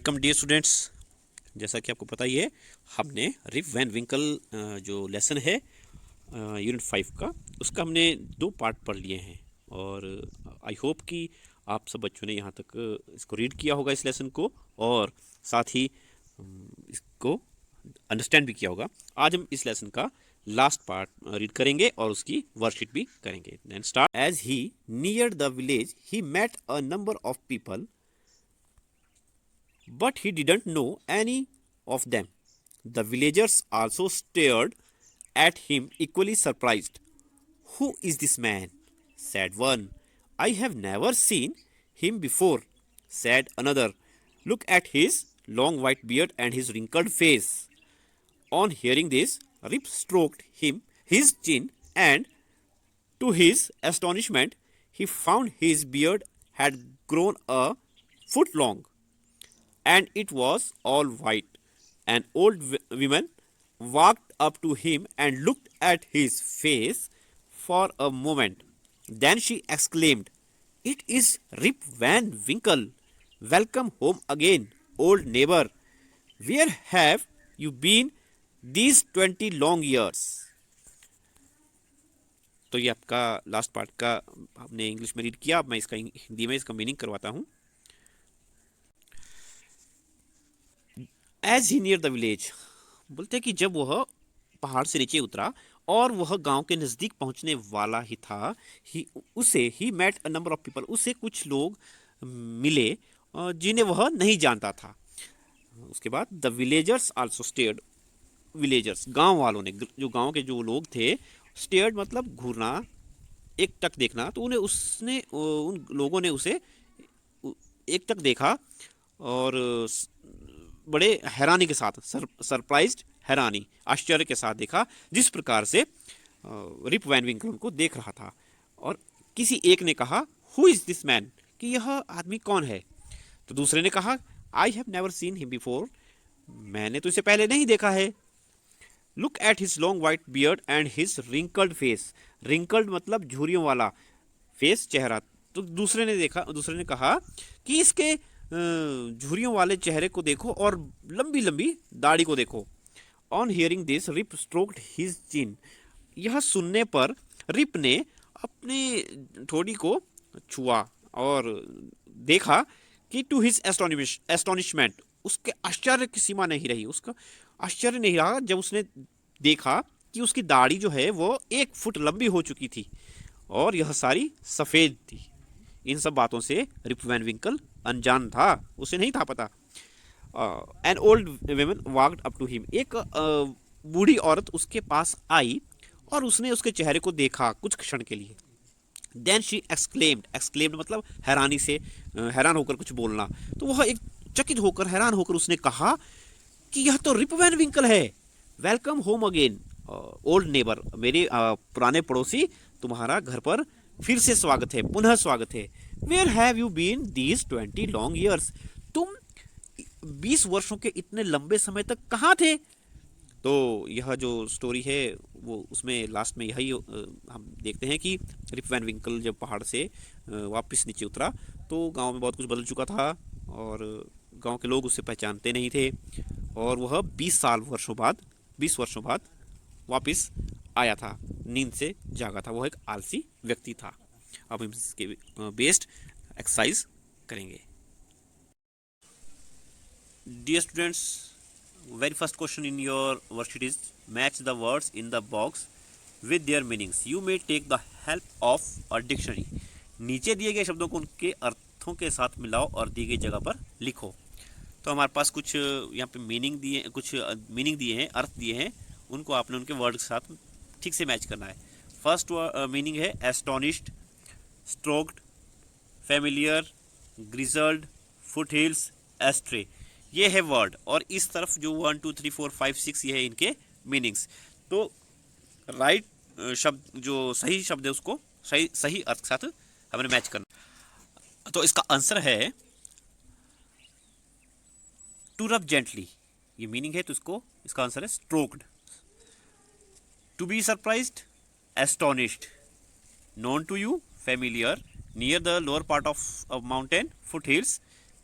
Welcome dear students. जैसा कि आपको पता ही है, हमने रिप वैन विंकल जो लेसन है यूनिट 5 का, उसका हमने 2 पार्ट पढ़ लिए हैं। और आई होप कि आप सब बच्चों ने यहाँ तक इसको रीड किया होगा, इस लेसन को, और साथ ही इसको अंडरस्टैंड भी किया होगा। आज हम इस लेसन का लास्ट पार्ट रीड करेंगे और उसकी वर्कशीट भी करेंगे। Then start. As he near the village he met a number of people, but he didn't know any of them. The villagers also stared at him, equally surprised. Who is this man? Said one. I have never seen him before, said another. Look at his long white beard and his wrinkled face. On hearing this, Rip stroked his chin, and to his astonishment, he found his beard had grown a foot long, and it was all white. An old woman walked up to him and looked at his face for a moment. Then she exclaimed, "It is Rip Van Winkle. Welcome home again, old neighbor. Where have you been these 20 long years?" तो ये आपका last part का हमने English में read किया। अब मैं इसका हिंदी में इसका मीनिंग करवाता हूँ। As he near the village, बोलते कि जब वह पहाड़ से नीचे उतरा और वह गांव के नज़दीक पहुंचने वाला ही था, he met a number of people, उसे कुछ लोग मिले जिन्हें वह नहीं जानता था। उसके बाद the villagers also stared, villagers गांव वालों ने, जो गांव के जो लोग थे, स्टेयर्ड मतलब घूरना, एक टक देखना, तो उन लोगों ने उसे एक टक देखा और बड़े हैरानी के साथ, सरप्राइज्ड, हैरानी, आश्चर्य के साथ देखा, जिस प्रकार से रिप वैन विंकल उनको देख रहा था। और किसी एक ने कहा, हु इज दिस मैन, कि यह आदमी कौन है। तो दूसरे ने कहा, I have never seen him before, मैंने तो इसे पहले नहीं देखा है। Look at his long white beard and his wrinkled face, wrinkled मतलब झुर्रियों वाला फेस, चेहरा। तो दूसरे ने कहा कि इसके झुर्रियों वाले चेहरे को देखो और लंबी लंबी दाढ़ी को देखो। On hearing this Rip stroked his chin, यह सुनने पर रिप ने अपने ठोड़ी को छुआ और देखा कि टू हिज एस्टोनिशमेंट, उसके आश्चर्य की सीमा नहीं रही, उसका आश्चर्य नहीं रहा जब उसने देखा कि उसकी दाढ़ी जो है वो 1 फुट लंबी हो चुकी थी और यह सारी सफ़ेद थी। इन सब बातों से रिप वैन विंकल अनजान था, उसे नहीं था पता। An old woman walked up to him, एक बूढ़ी औरत उसके पास आई और उसने उसके चेहरे को देखा कुछ क्षण के लिए। देन शी एक्सक्लेम्ड मतलब हैरानी से, हैरान होकर कुछ बोलना। तो वह एक चकित होकर, हैरान होकर उसने कहा कि यह तो रिप वैन विंकल है। Welcome home again, old neighbour, मेरे पुराने पड़ोसी, तुम्हारा घर पर फिर से स्वागत है, पुनः स्वागत है। Where have you been these 20 long years, तुम 20 वर्षों के इतने लंबे समय तक कहाँ थे। तो यह जो स्टोरी है वो, उसमें लास्ट में यही हम देखते हैं कि रिप वैन विंकल जब पहाड़ से वापस नीचे उतरा तो गांव में बहुत कुछ बदल चुका था और गांव के लोग उसे पहचानते नहीं थे, और वह 20 वर्षों बाद वापस आया था, नींद से जागा था, वह एक आलसी व्यक्ति था। अब हम इसके बेस्ड एक्सरसाइज करेंगे। Dear students, very first question in your worksheet is match the words in the box with their meanings. You may take the help of a dictionary. नीचे दिए गए शब्दों को उनके अर्थों के साथ मिलाओ और दी गई जगह पर लिखो। तो हमारे पास कुछ यहाँ पे मीनिंग दिए हैं, अर्थ दिए हैं, उनको आपने उनके वर्ड के साथ ठीक से मैच करना है। फर्स्ट मीनिंग है astonished, stroked, familiar, grizzled, foot hills, ashtray, ये है वर्ड। और इस तरफ जो 1 2 3 4 5 6 ये है इनके मीनिंग्स। तो राइट शब्द, जो सही शब्द है, उसको सही अर्थ के साथ हमें मैच करना। तो इसका आंसर है टू रब जेंटली, ये मीनिंग है, तो इसका आंसर है stroked. To be surprised, astonished. Known to you, familiar, near the lower part of a mountain, foothills,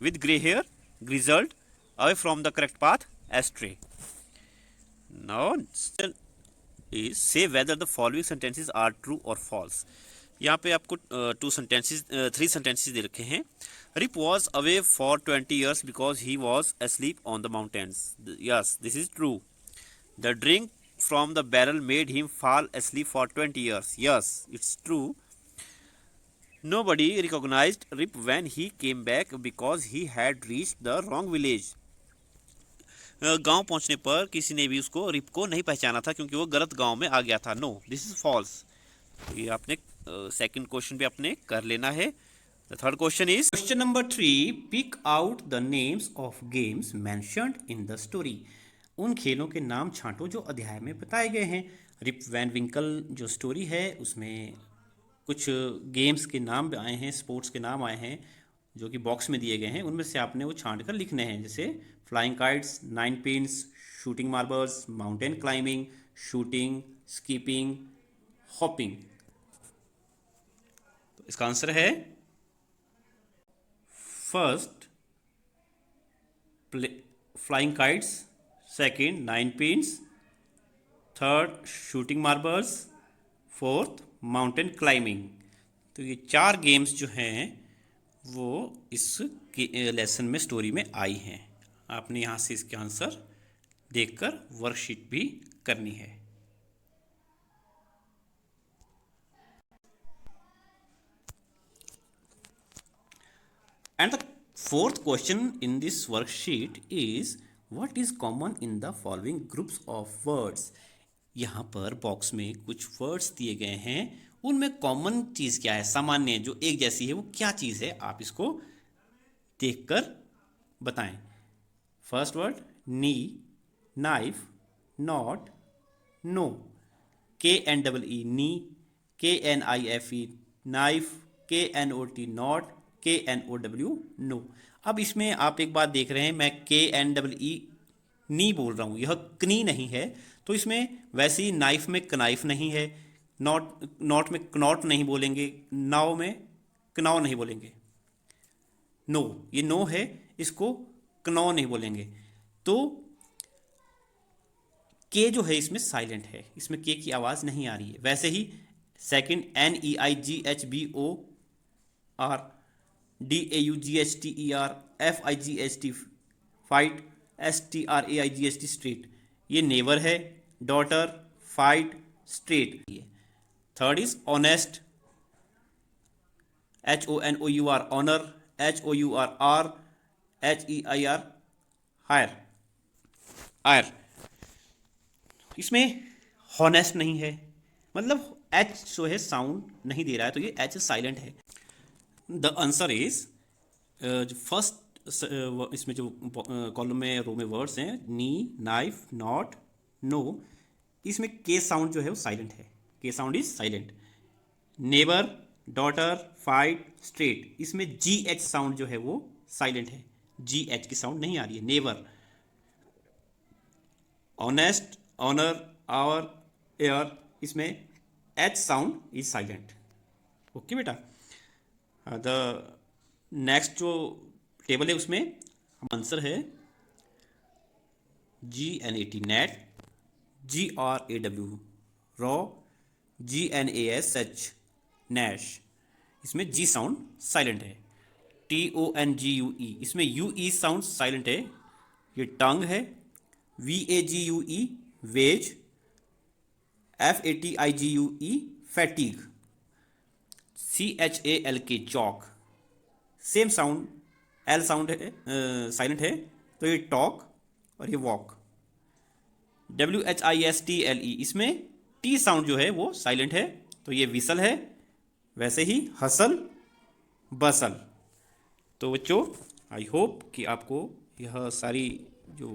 with grey hair, grizzled, away from the correct path, astray. Now is say whether the following sentences are true or false. यहाँ पे आपको three sentences दे रखे हैं. Rip was away for 20 years because he was asleep on the mountains. Yes, this is true. The drink from the barrel made him fall asleep for 20 years. Yes, it's true. Nobody recognized Rip when he came back because he had reached the wrong village. गांव पहुंचने पर किसी ने भी उसको rib को नहीं पहचाना था क्योंकि वो गलत गांव में आ गया था. No, this is false. ये आपने सेकंड क्वेश्चन भी आपने कर लेना है. The third question is question number 3. Pick out the names of games mentioned in the story. उन खेलों के नाम छांटो जो अध्याय में बताए गए हैं. रिप वैन विंकल जो स्टोरी है उसमें कुछ गेम्स के नाम आए हैं, स्पोर्ट्स के नाम आए हैं जो कि बॉक्स में दिए गए हैं. उनमें से आपने वो छांट कर लिखने हैं, जैसे flying kites, 9 pins, shooting marbles, mountain climbing, shooting, skipping, hopping. तो इसका आंसर है first flying kites, second 9 pins, third shooting marbles, fourth mountain climbing. तो ये 4 गेम्स जो हैं वो इस लेसन में स्टोरी में आई हैं. आपने यहाँ से इसके आंसर देखकर वर्कशीट भी करनी है. And the fourth question in this worksheet is what is common in the following groups of words. यहाँ पर बॉक्स में कुछ वर्ड्स दिए गए हैं, उनमें कॉमन चीज़ क्या है, सामान्य जो एक जैसी है वो क्या चीज़ है, आप इसको देखकर बताएं. First word knee, knife, knot, know. KNEE knee, KNIFE knife, KNOT knot, KNOW know. अब इसमें आप एक बात देख रहे हैं, मैं KNEE नी बोल रहा हूँ, यह कनी नहीं है. तो इसमें वैसे ही नाइफ में कनाइफ नहीं है, नॉट में कनॉट नहीं बोलेंगे, नाव में कनाव नहीं बोलेंगे. नो, ये नो है, इसको कनौ नहीं बोलेंगे. तो के जो है इसमें साइलेंट है, इसमें के की आवाज़ नहीं आ रही है. वैसे ही second NEIGHBOR, DAUGHTER, FIGHT fight, STRAIGHT straight, ये नेवर है. Daughter, fight, straight. Third is honest, HONOUR honour, HOURR, HEIR heir, heir. इसमें हॉनेस्ट नहीं है, मतलब एच जो है साउंड नहीं दे रहा है, तो ये एच साइलेंट है. द आंसर इज जो फर्स्ट इसमें जो कॉलम में रो में वर्ड्स हैं, नी, नाइफ, नॉट, नो, इसमें के साउंड जो है वो साइलेंट है. के sound is silent. Neighbour, daughter, fight, straight, इसमें GH साउंड जो है वो साइलेंट है. GH की साउंड नहीं आ रही है. Never, honest, honour, our, air, इसमें H sound is silent. Okay बेटा. द नेक्स्ट जो टेबल है उसमें आंसर है GNAT net, GRAW raw, GNASH Nash, इसमें G साउंड साइलेंट है. TONGUE, इसमें UE साउंड साइलेंट है, ये टंग है. VAGUE veg, FATIGUE fatigue. CHALK चौक, सेम साउंड L साउंड है, साइलेंट है, तो ये टॉक और ये वॉक. WHISTLE, इसमें T साउंड जो है वो साइलेंट है, तो ये विसल है. वैसे ही हसल, बसल. तो बच्चों आई होप कि आपको यह सारी जो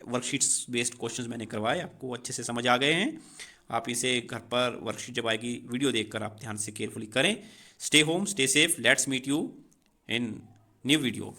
वर्कशीट्स बेस्ड क्वेश्चंस मैंने करवाए आपको अच्छे से समझ आ गए हैं. आप इसे घर पर वर्कशीट जब आएगी वीडियो देखकर आप ध्यान से केयरफुली करें. Stay home, stay safe. Let's meet you in new video.